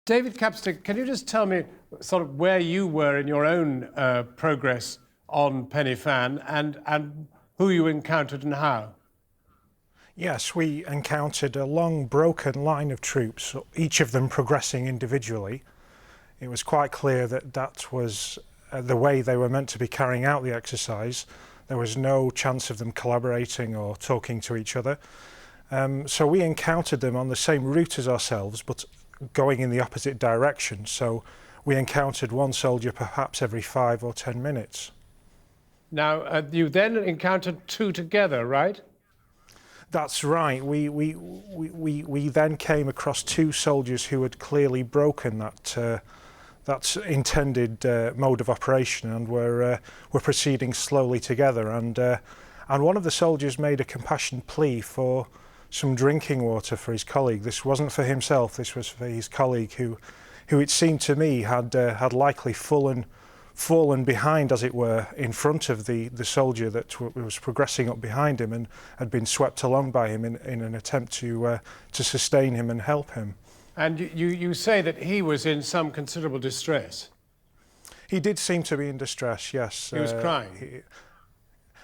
David Capstick, can you just tell me sort of where you were in your own progress on Pen y Fan and who you encountered and how? Yes, we encountered a long broken line of troops, each of them progressing individually. It was quite clear that that was the way they were meant to be carrying out the exercise. There was no chance of them collaborating or talking to each other. So we encountered them on the same route as ourselves, but going in the opposite direction. So we encountered one soldier perhaps every 5 or 10 minutes. Now, you then encountered two together, right? That's right. We then came across two soldiers who had clearly broken that intended mode of operation and were proceeding slowly together. And one of the soldiers made a compassion plea for some drinking water for his colleague. This wasn't for himself. This was for his colleague, who it seemed to me had likely fallen behind, as it were, in front of the soldier that was progressing up behind him and had been swept along by him in an attempt to sustain him and help him. And you say that he was in some considerable distress. He did seem to be in distress, yes. He was crying.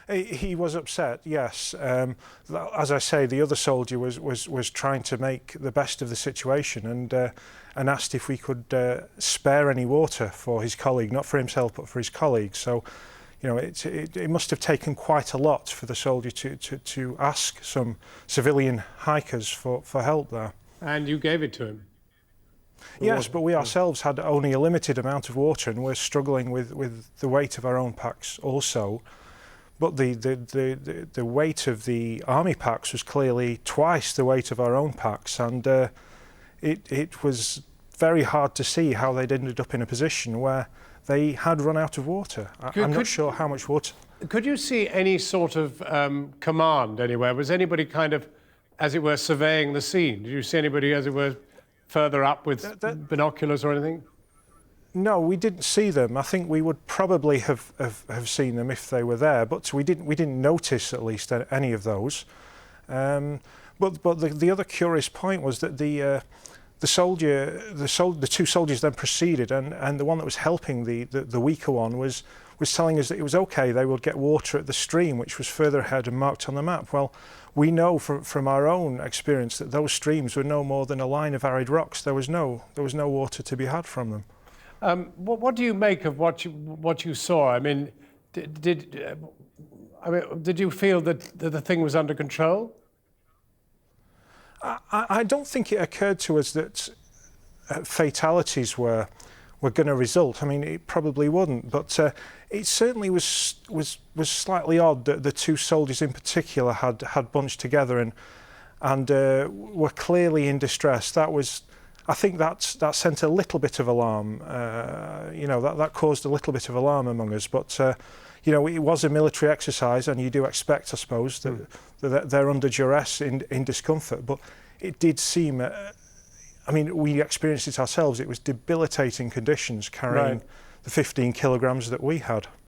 He was upset, yes. As I say, the other soldier was trying to make the best of the situation and asked if we could spare any water for his colleague, not for himself but for his colleague. So, you know, it must have taken quite a lot for the soldier to ask some civilian hikers for help there. And you gave it to him? Yes, but we ourselves had only a limited amount of water and we're struggling with the weight of our own packs also. But the weight of the army packs was clearly twice the weight of our own packs, and it was very hard to see how they'd ended up in a position where they had run out of water. I'm not sure how much water. Could you see any sort of command anywhere? Was anybody kind of, as it were, surveying the scene? Did you see anybody, as it were, further up with binoculars or anything? No, we didn't see them. I think we would probably have seen them if they were there, but we didn't notice at least any of those. But the other curious point was that the two soldiers then proceeded, and the one that was helping the weaker one was telling us that it was okay. They would get water at the stream, which was further ahead and marked on the map. Well, we know from our own experience that those streams were no more than a line of arid rocks. There was no water to be had from them. What do you make of what you saw? I mean, did you feel that the thing was under control? I don't think it occurred to us that fatalities were going to result. I mean, it probably wouldn't, but it certainly was slightly odd that the two soldiers in particular had bunched together and were clearly in distress. I think that sent a little bit of alarm. You know, that caused a little bit of alarm among us. But you know, it was a military exercise, and you do expect, I suppose, that they're under duress in discomfort. But it did seem. I mean, we experienced it ourselves. It was debilitating conditions carrying the 15 kilograms that we had.